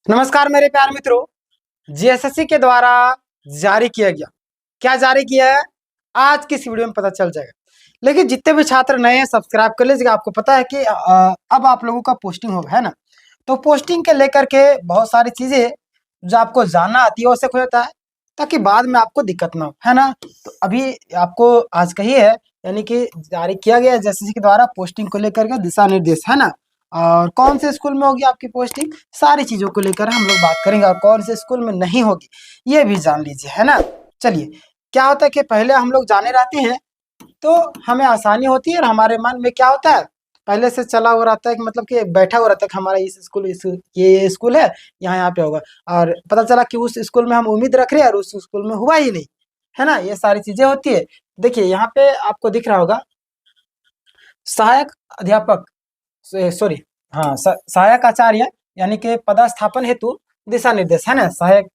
नमस्कार मेरे प्यारे मित्रों। जीएसएससी के द्वारा जारी किया गया, क्या जारी किया है आज की इस वीडियो में पता चल जाएगा। लेकिन जितने भी छात्र नए हैं सब्सक्राइब कर लीजिएगा। आपको पता है कि अब आप लोगों का पोस्टिंग होगा, है ना। तो पोस्टिंग के लेकर के बहुत सारी चीजें जो आपको जानना आती है वो हो जाता है, ताकि बाद में आपको दिक्कत ना हो, है ना। तो अभी आपको आज का ही है, यानी कि जारी किया गया है जीएसएससी के द्वारा पोस्टिंग को लेकर के दिशा निर्देश, है ना। और कौन से स्कूल में होगी आपकी पोस्टिंग, सारी चीजों को लेकर हम लोग बात करेंगे। और कौन से स्कूल में नहीं होगी ये भी जान लीजिए, है ना। चलिए, क्या होता है कि पहले हम लोग जाने रहते हैं तो हमें आसानी होती है, और हमारे मन में क्या होता है, पहले से चला हुआ रहता है कि मतलब कि बैठा हुआ रहता है कि हमारा इस स्कूल ये स्कूल है, यहाँ यहाँ पे होगा। और पता चला कि उस स्कूल में हम उम्मीद रख रहे हैं और उस स्कूल में हुआ ही नहीं, है ना। ये सारी चीजें होती है। देखिए यहाँ पे आपको दिख रहा होगा सहायक अध्यापक, सॉरी, हाँ, सहायक आचार्य यानी कि पदस्थापन हेतु दिशा निर्देश, है ना। सहायक,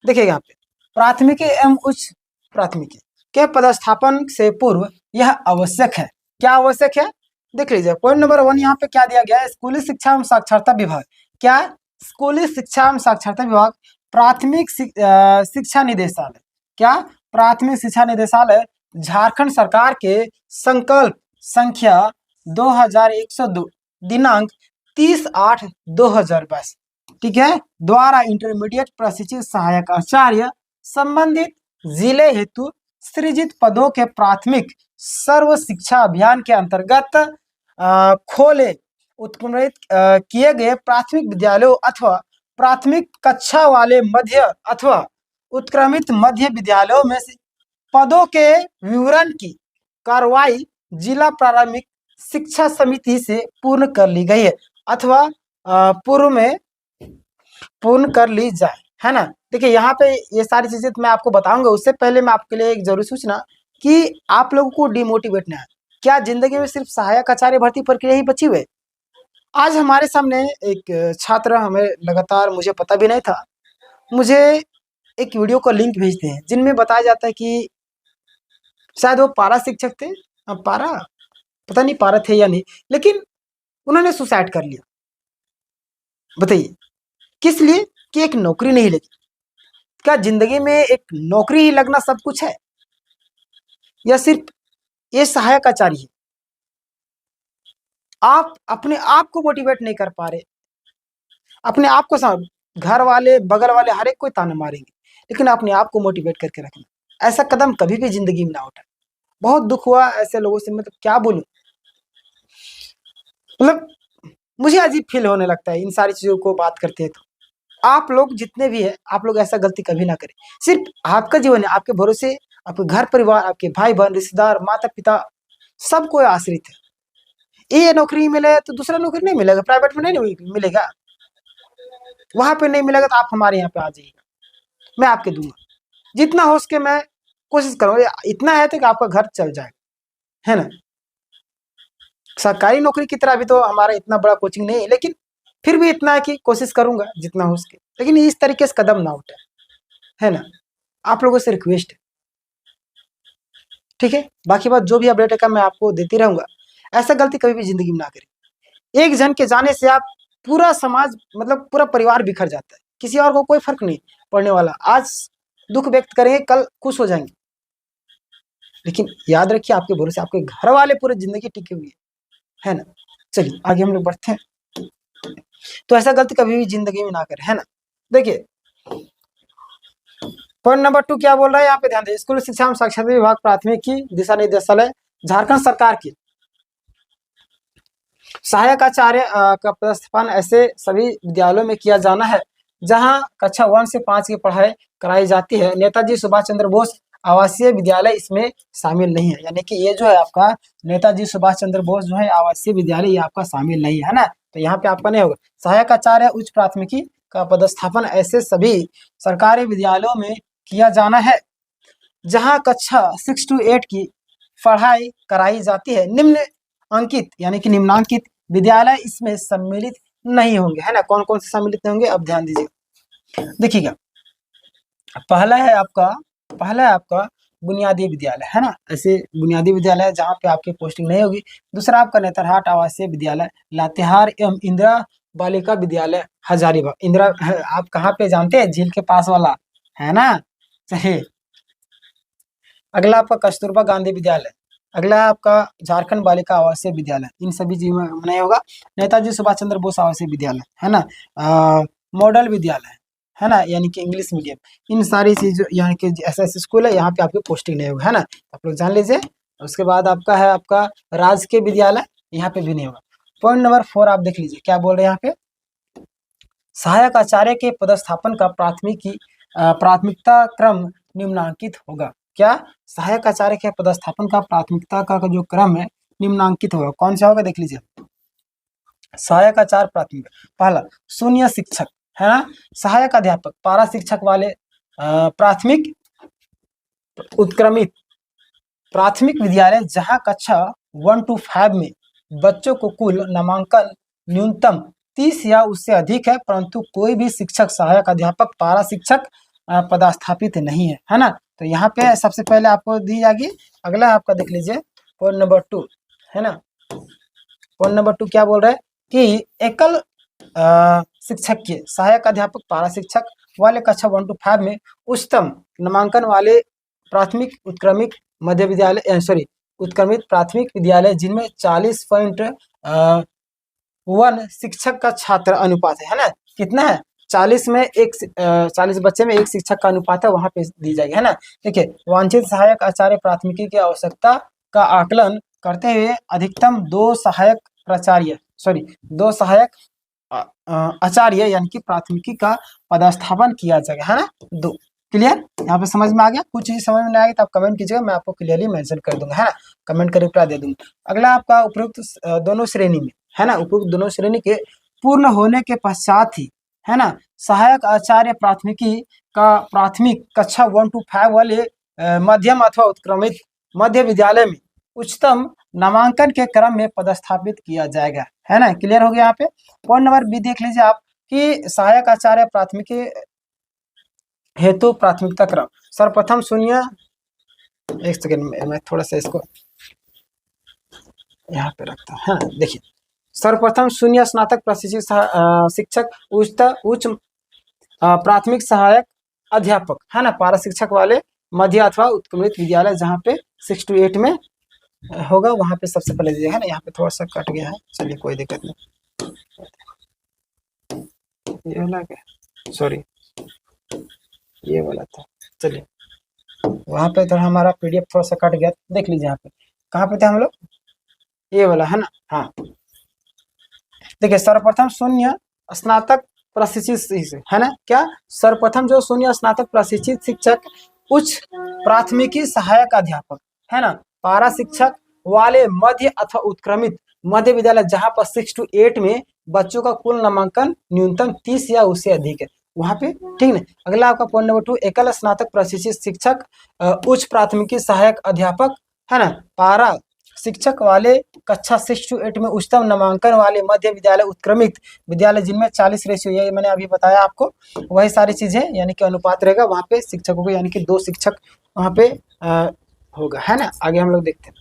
देखिए यहाँ पे प्राथमिक एवं उच्च प्राथमिक के पदस्थापन से पूर्व यह आवश्यक है। क्या आवश्यक है, देख लीजिए। पॉइंट नंबर 1 यहाँ पे क्या दिया गया है, स्कूली शिक्षा एवं साक्षरता विभाग। क्या, स्कूली शिक्षा एवं साक्षरता विभाग, प्राथमिक शिक्षा निदेशालय। क्या, प्राथमिक शिक्षा निदेशालय झारखंड सरकार के संकल्प संख्या 2102 दिनांक 30/8/2022, ठीक है, द्वारा इंटरमीडिएट प्रशिक्षित सहायक आचार्य संबंधित जिले हेतु सृजित पदों के प्राथमिक सर्व शिक्षा अभियान के अंतर्गत खोले उत्क्रमित किए गए प्राथमिक विद्यालयों अथवा प्राथमिक कक्षा वाले मध्य अथवा उत्क्रमित मध्य विद्यालयों में से पदों के विवरण की कार्रवाई जिला प्रारंभिक शिक्षा समिति से पूर्ण कर ली गई है, अथवा पूर्व में पूर्ण कर ली जाए, है ना। देखिए यहाँ पे ये सारी चीजें मैं आपको बताऊंगा। उससे पहले मैं आपके लिए एक जरूरी सूचना कि आप लोगों को डिमोटिवेट ना है। क्या जिंदगी में सिर्फ सहायक आचार्य भर्ती प्रक्रिया ही बची हुई? आज हमारे सामने एक छात्र, हमें लगातार, मुझे पता भी नहीं था, मुझे एक वीडियो का लिंक भेजते हैं जिनमें बताया जाता है कि शायद वो पारा शिक्षक थे, पारा, पता नहीं पारा थे या नहीं, लेकिन उन्होंने सुसाइड कर लिया। बताइए किस लिए? कि एक नौकरी नहीं लगी। क्या जिंदगी में एक नौकरी ही लगना सब कुछ है, या सिर्फ ये सहायक आचार्य है? आप अपने आप को मोटिवेट नहीं कर पा रहे, अपने आप को घर वाले बगल वाले हर एक कोई ताना मारेंगे, लेकिन अपने आप को मोटिवेट करके रखना। ऐसा कदम कभी भी जिंदगी में ना उठाए। बहुत दुख हुआ ऐसे लोगों से, मतलब क्या बोलूं, मतलब मुझे अजीब फील होने लगता है इन सारी चीजों को बात करते हैं। तो आप लोग जितने भी हैं, आप लोग ऐसा गलती कभी ना करें। सिर्फ आपका जीवन है, आपके भरोसे आपके घर परिवार, आपके भाई बहन, रिश्तेदार, माता पिता, सबको आश्रित है। ये नौकरी मिले तो दूसरा नौकरी नहीं मिलेगा, प्राइवेट में नहीं मिलेगा, वहां पे नहीं मिलेगा तो आप हमारे यहाँ पे आ जाइएगा, मैं आपके दूंगा। जितना हो सके मैं कोशिश करूंगा। इतना है तो कि आपका घर चल जाए, है ना। सरकारी नौकरी की तरह अभी तो हमारा इतना बड़ा कोचिंग नहीं है, लेकिन फिर भी इतना है कि कोशिश करूंगा जितना हो सके, लेकिन इस तरीके से कदम ना उठाए, है ना। आप लोगों से रिक्वेस्ट है, ठीक है। बाकी बात जो भी अपडेट है मैं आपको देती रहूंगा। ऐसा गलती कभी भी जिंदगी में ना करें। एक जन के जाने से आप पूरा समाज, मतलब पूरा परिवार बिखर जाता है, किसी और को कोई फर्क नहीं पड़ने वाला। आज दुख व्यक्त करेंगे, कल खुश हो जाएंगे, लेकिन याद रखिए आपके भरोसे आपके घर वाले पूरी जिंदगी टिके हुए है ना। चलिए आगे हम लोग बढ़ते हैं। तो ऐसा गलती कभी भी जिंदगी में ना करें, है ना। देखिए पॉइंट नंबर 2 क्या बोल रहा है यहाँ पे, ध्यान दीजिए। स्कूल शिक्षा एवं साक्षरता विभाग प्राथमिक की दिशा निर्देशालय झारखंड सरकार की सहायक आचार्य का पदस्थापन ऐसे सभी विद्यालयों में किया जाना है जहां कक्षा 1 से 5 की पढ़ाई कराई जाती है। नेताजी सुभाष चंद्र बोस आवासीय विद्यालय इसमें शामिल नहीं है, यानी कि ये जो है आपका नेताजी सुभाष चंद्र बोस जो है आवासीय विद्यालय, ये आपका शामिल नहीं है ना। तो यहाँ पे आपका नहीं होगा। सहायक आचार्य उच्च प्राथमिकी का पदस्थापन ऐसे सभी सरकारी विद्यालयों में किया जाना है जहाँ कक्षा 6 to 8 की पढ़ाई कराई जाती है। निम्न अंकित यानी कि निम्नांकित विद्यालय इसमें सम्मिलित नहीं होंगे, है ना। कौन कौन से सम्मिलित नहीं होंगे, अब ध्यान दीजिए। देखिएगा, पहला है आपका बुनियादी विद्यालय, है ना। ऐसे बुनियादी विद्यालय जहाँ पे आपकी पोस्टिंग नहीं होगी। दूसरा आपका नेतरहाट आवासीय विद्यालय, लातेहार एवं इंदिरा बालिका विद्यालय हजारीबाग, इंदिरा, आप कहाँ पे जानते हैं, झील के पास वाला है ना। चलिए अगला आपका कस्तूरबा गांधी विद्यालय, अगला आपका झारखंड बालिका आवासीय विद्यालय, इन सभी चीजों में नहीं होगा। नेताजी सुभाष चंद्र बोस आवासीय विद्यालय है ना, मॉडल विद्यालय है ना, यानी कि इंग्लिश मीडियम, इन सारी चीजों यानी कि ऐसा ऐसा स्कूल है, यहाँ पे आपकी पोस्टिंग नहीं होगा है ना, आप लोग जान लीजिए। उसके बाद आपका है आपका राजकीय विद्यालय, यहाँ पे भी नहीं होगा। पॉइंट नंबर 4 आप देख लीजिए क्या बोल रहे हैं यहाँ पे, सहायक आचार्य के पदस्थापन का प्राथमिकता क्रम निम्नांकित होगा। क्या, सहायक आचार्य के पदस्थापन का प्राथमिकता का जो क्रम है निम्नांकित होगा, कौन सा होगा देख लीजिए। सहायक आचार्य प्राथमिक, पहला शून्य शिक्षक है ना, सहायक अध्यापक, पारा शिक्षक वाले, प्राथमिक उत्क्रमित प्राथमिक विद्यालय जहां कक्षा 1 to 5 में बच्चों को कुल नामांकन न्यूनतम 30 या उससे अधिक है, परंतु कोई भी शिक्षक, सहायक अध्यापक, पारा शिक्षक पदस्थापित नहीं है ना। तो यहाँ पे सबसे पहले आपको दी जाएगी। अगला आपका देख लीजिए पॉइंट नंबर 2 है ना, पॉइंट नंबर 2 क्या बोल रहे हैं कि एकल शिक्षक के, सहायक अध्यापक, पारा शिक्षक वाले कक्षा 1 to 5 में उच्चतम नामांकन वाले प्राथमिक उत्क्रमित मध्य विद्यालय, उत्क्रमित प्राथमिक विद्यालय जिनमें 40.1 शिक्षक का छात्र अनुपात है ना, कितना है 40 में एक 40 बच्चे में एक शिक्षक का अनुपात है, वहां पे दी जाएगी है ना। देखिए वांछित सहायक आचार्य प्राथमिकी की आवश्यकता का आकलन करते हुए अधिकतम 2 सहायक आचार्य यानी कि प्राथमिकी का पदस्थापन किया जाएगा है ना, 2। क्लियर, यहाँ पे समझ में आ गया। कुछ चीज समझ में नहीं आएगी तो आप कमेंट कीजिएगा, मैं आपको क्लियरली मेंशन कर दूंगा है ना, कमेंट कर रिप्लाई दे दूंगा। अगला आपका उपयुक्त दोनों श्रेणी में है ना, उपयुक्त दोनों श्रेणी के पूर्ण होने के पश्चात ही है ना, सहायक आचार्य प्राथमिकी का प्राथमिक कक्षा 1 to 5 वाले मध्यम अथवा उत्क्रमित मध्य विद्यालय में उच्चतम नामांकन के क्रम में पदस्थापित किया जाएगा है ना। क्लियर हो गया। यहाँ पे पॉइंट नंबर बी देख लीजिए आप कि सहायक आचार्य प्राथमिकी हेतु प्राथमिकता क्रम, सर्वप्रथम शून्य, एक सेकेंड मैं थोड़ा सा इसको यहाँ पे रखता हूँ। हाँ देखिए, सर्वप्रथम शून्य स्नातक प्रशिक्षित शिक्षक, उच्च प्राथमिक सहायक अध्यापक है ना, पारा शिक्षक वाले मध्य अथवा उत्क्रमित विद्यालय जहाँ पे 6 to 8 में होगा, वहां पे सबसे पहले दीजिएगा है ना। यहाँ पे थोड़ा सा कट गया है, चलिए कोई दिक्कत नहीं, ये वाला क्या, सॉरी ये वाला था, चलिए वहां पे तो हमारा पीडीएफ थोड़ा सा कट गया, देख लीजिए यहाँ पे कहाँ पे थे हम लोग, ये वाला है ना। हाँ देखिए, सर्वप्रथम शून्य स्नातक प्रशिक्षित है ना, क्या सर्वप्रथम जो शून्य स्नातक प्रशिक्षित शिक्षक, उच्च प्राथमिकी सहायक अध्यापक है ना, पारा शिक्षक वाले मध्य अथवा उत्क्रमित मध्य विद्यालय जहां पर 6 to 8 में बच्चों का कुल नामांकन न्यूनतम 30 या उससे अधिक है, वहां पे ठीक है। अगला आपका पॉइंट नंबर 2, एकल स्नातक प्रशिक्षित शिक्षक, उच्च प्राथमिकी सहायक अध्यापक है ना, पारा शिक्षक वाले कक्षा 6 to 8 में उच्चतम नामांकन वाले मध्य विद्यालय उत्क्रमित विद्यालय जिनमें 40:, ये मैंने अभी बताया आपको, वही सारी चीजें यानी कि अनुपात रहेगा वहाँ पे शिक्षकों को, यानी कि 2 शिक्षक वहाँ पे होगा है ना। आगे हम लोग देखते हैं।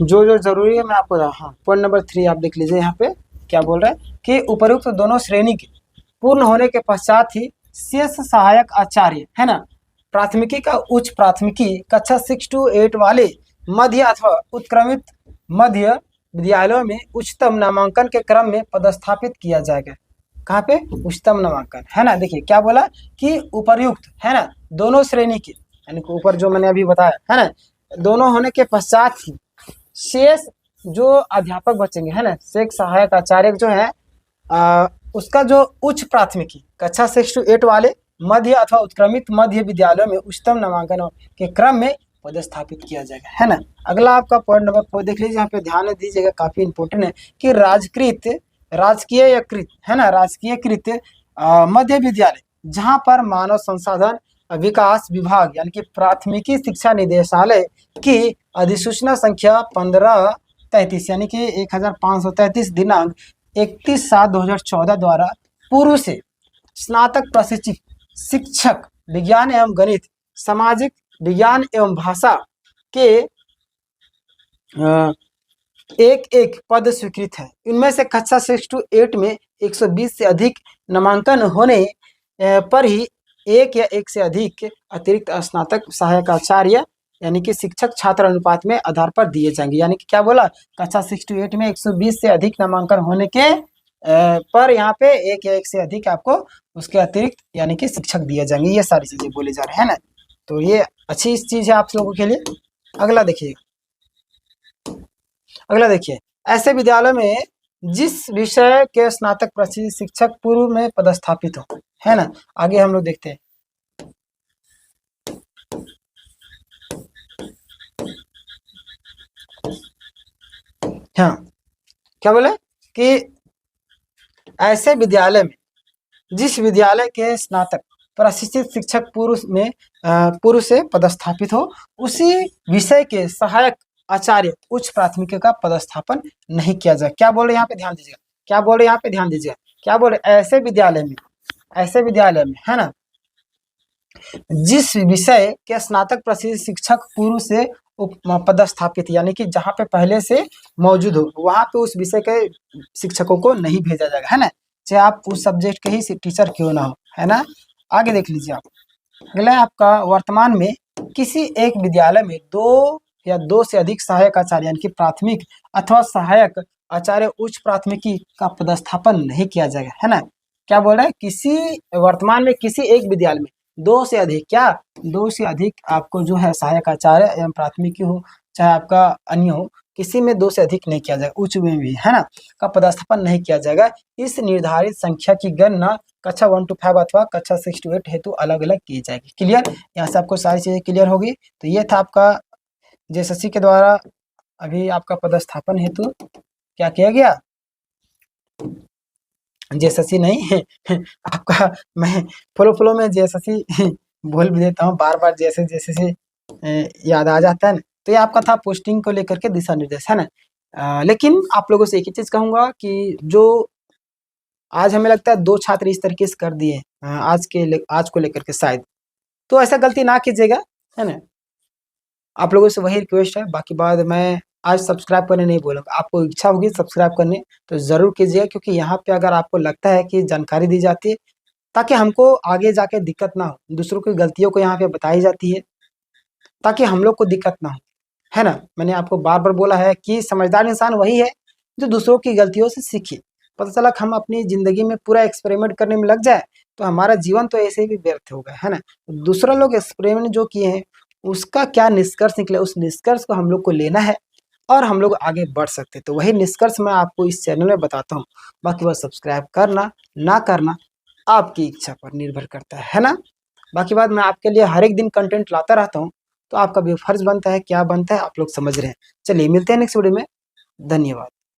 जो जो जरूरी है मैं आपको, हाँ पॉइंट नंबर 3 आप देख लीजिए यहाँ पे क्या बोल रहे हैं कि उपयुक्त दोनों श्रेणी के पूर्ण होने के पश्चात ही शेष सहायक आचार्य है ना, प्राथमिकी का उच्च प्राथमिकी कक्षा 6 to 8 वाले मध्य अथवा उत्क्रमित मध्य विद्यालयों में उच्चतम नामांकन के क्रम में पदस्थापित किया जाएगा। कहाँ पे, उच्चतम नामांकन है ना। देखिए क्या बोला कि उपर्युक्त है ना दोनों श्रेणी के, यानी कि ऊपर जो मैंने अभी बताया है ना, दोनों होने के पश्चात ही शेष जो अध्यापक बचेंगे है ना, शेष सहायक आचार्य जो है उसका जो उच्च प्राथमिकी कक्षा 6 to 8 वाले मध्य अथवा उत्क्रमित मध्य विद्यालयों में उच्चतम नामांकन के क्रम में पदस्थापित किया जाएगा है ना। अगला आपका पॉइंट नंबर 4 देख लीजिए, यहाँ पे ध्यान दीजिएगा, काफी इंपोर्टेंट है कि राजकीयकृत है ना, राजकीयकृत मध्य विद्यालय जहाँ पर मानव संसाधन विकास विभाग यानी कि प्राथमिकी शिक्षा निदेशालय की अधिसूचना संख्या 15 1533 यानी कि 1533 दिनांक 31/7/2014 द्वारा पूर्व से स्नातक प्रशिक्षित शिक्षक विज्ञान एवं गणित, सामाजिक विज्ञान एवं भाषा के एक एक पद स्वीकृत है। इनमें से कक्षा 6 to 8 में 120 से अधिक नामांकन होने पर ही एक या एक से अधिक अतिरिक्त स्नातक सहायक आचार्य यानी कि शिक्षक छात्र अनुपात में आधार पर दिए जाएंगे। यानी कि क्या बोला, कक्षा 6 to 8 में 120 से अधिक नामांकन होने के पर यहाँ पे एक या एक से अधिक आपको उसके अतिरिक्त यानी कि शिक्षक दिए जाएंगे। ये सारी चीजें बोली जा रही है ना, तो ये अच्छी चीज है आप लोगों के लिए। अगला देखिए, अगला देखिए, ऐसे विद्यालय में जिस विषय के स्नातक प्रशिक्षित शिक्षक पूर्व में पदस्थापित हो, है ना। आगे हम लोग देखते हैं। हाँ, क्या बोले कि ऐसे विद्यालय में जिस विद्यालय के स्नातक प्रशिक्षित शिक्षक पूर्व से पदस्थापित हो, उसी विषय के सहायक आचार्य उच्च प्राथमिक का पदस्थापन नहीं किया जाए। क्या बोल रहे यहाँ पे ध्यान दीजिएगा, क्या बोल रहे यहाँ पे ध्यान दीजिएगा, क्या बोल रहे ऐसे विद्यालय में है ना, जिस विषय के स्नातक प्रशिक्षित शिक्षक पूर्व से पदस्थापित यानी कि जहाँ पे पहले से मौजूद हो वहां पे उस विषय के शिक्षकों को नहीं भेजा जाएगा, है ना, चाहे आप उस सब्जेक्ट के ही टीचर क्यों ना हो, है ना। आगे देख लीजिए आप, अगला है आपका, वर्तमान में किसी एक विद्यालय में 2 या 2 से अधिक सहायक आचार्य यानी कि प्राथमिक अथवा सहायक आचार्य उच्च प्राथमिकी का पदस्थापन नहीं किया जाएगा, है ना। क्या बोल रहा है, किसी वर्तमान में किसी एक विद्यालय में 2 से अधिक, क्या 2 से अधिक आपको जो है सहायक आचार्य एवं प्राथमिकी हो चाहे आपका अन्य हो, किसी में 2 से अधिक नहीं किया जाएगा, उच्च में भी, है ना, का पदस्थापन नहीं किया जाएगा। इस निर्धारित संख्या की गणना कक्षा 1 to 5 अथवा कक्षा 6 to 8 हेतु अलग अलग की जाएगी। क्लियर, यहाँ से आपको सारी चीजें क्लियर होगी। तो ये था आपका जेएसएससी के द्वारा अभी आपका पदस्थापन हेतु क्या किया गया, जेएसएससी नहीं आपका, मैं फ्लो में जेएसएससी बोल भी देता हूँ बार बार, जैसे याद आ जाता है ना। तो ये आपका था पोस्टिंग को लेकर के दिशा निर्देश, है ना। लेकिन आप लोगों से एक ही चीज कहूंगा कि जो आज हमें लगता है 2 छात्र इस तरीके से कर दिए आज को लेकर के शायद, तो ऐसा गलती ना कीजिएगा, है ना। आप लोगों से वही रिक्वेस्ट है, बाकी बाद मैं आज सब्सक्राइब करने नहीं बोलूँगा, आपको इच्छा होगी सब्सक्राइब करने तो ज़रूर कीजिए, क्योंकि यहाँ पे अगर आपको लगता है कि जानकारी दी जाती है ताकि हमको आगे जाके दिक्कत ना हो, दूसरों की गलतियों को यहाँ पे बताई जाती है ताकि हम लोग को दिक्कत ना हो, है ना। मैंने आपको बार बार बोला है कि समझदार इंसान वही है जो दूसरों की गलतियों से सीखे। पता चला हम अपनी ज़िंदगी में पूरा एक्सपेरिमेंट करने में लग जाए तो हमारा जीवन तो ऐसे भी व्यर्थ होगा, है ना। दूसरा लोग एक्सपेरिमेंट जो किए हैं उसका क्या निष्कर्ष निकले, उस निष्कर्ष को हम लोग को लेना है और हम लोग आगे बढ़ सकते हैं। तो वही निष्कर्ष मैं आपको इस चैनल में बताता हूँ। बाकी वह सब्सक्राइब करना ना करना आपकी इच्छा पर निर्भर करता है ना। बाकी बात मैं आपके लिए हर एक दिन कंटेंट लाता रहता हूँ, तो आपका भी फर्ज बनता है, क्या बनता है आप लोग समझ रहे हैं। चलिए मिलते हैं नेक्स्ट वीडियो में, धन्यवाद।